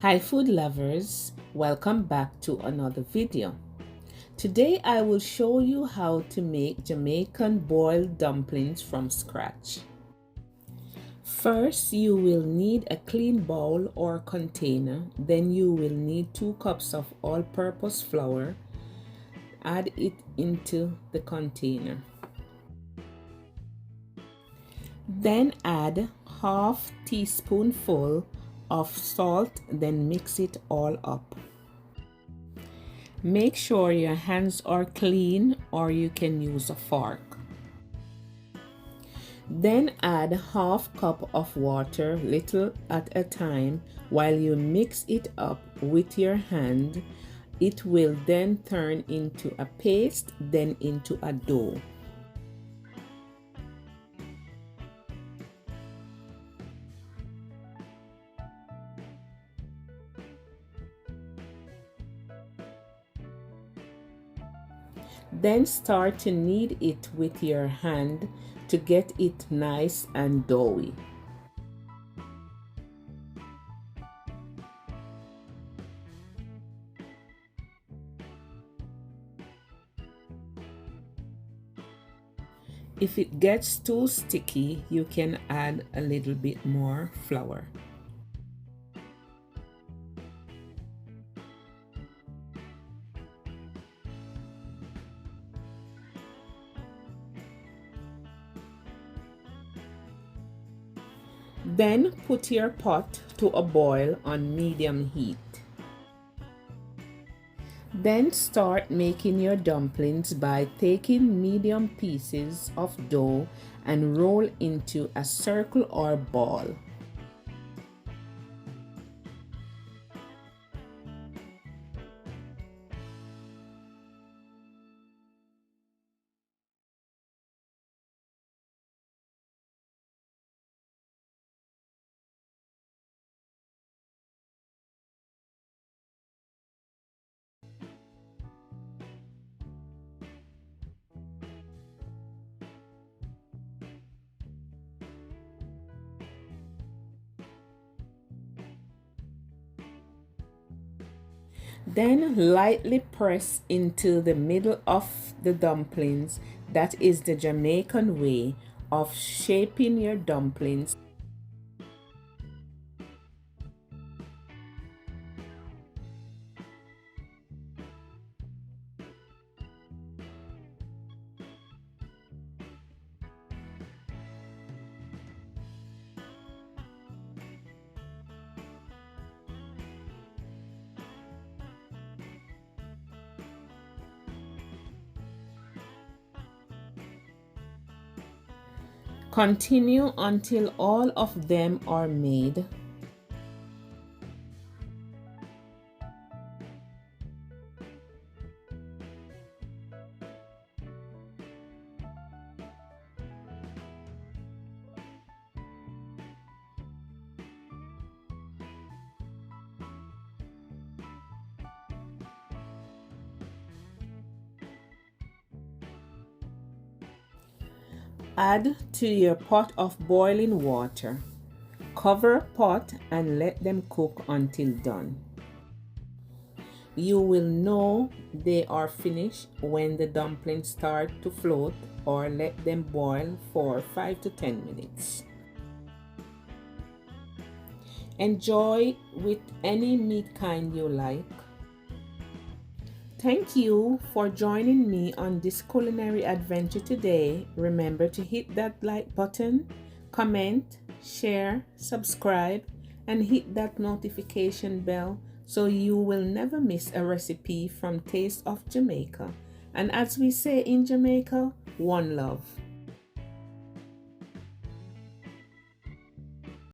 Hi food lovers, welcome back to another video. Today I will show you how to make Jamaican boiled dumplings from scratch. First, you will need a clean bowl or container. Then you will need 2 cups of all-purpose flour. Add it into the container. Then add half teaspoonful of salt, then mix it all up. Make sure your hands are clean or you can use a fork. Then add half cup of water, little at a time, while you mix it up with your hand. It will then turn into a paste, then into a dough. Then start to knead it with your hand to get it nice and doughy. If it gets too sticky, you can add a little bit more flour. Then put your pot to a boil on medium heat. Then start making your dumplings by taking medium pieces of dough and roll into a circle or ball. Then lightly press into the middle of the dumplings. That is the Jamaican way of shaping your dumplings. Continue until all of them are made. Add to your pot of boiling water. Cover pot and let them cook until done. You will know they are finished when the dumplings start to float, or let them boil for 5 to 10 minutes. Enjoy with any meat kind you like. Thank you for joining me on this culinary adventure today. Remember to hit that like button, comment, share, subscribe, and hit that notification bell so you will never miss a recipe from Taste of Jamaica. And as we say in Jamaica, one love.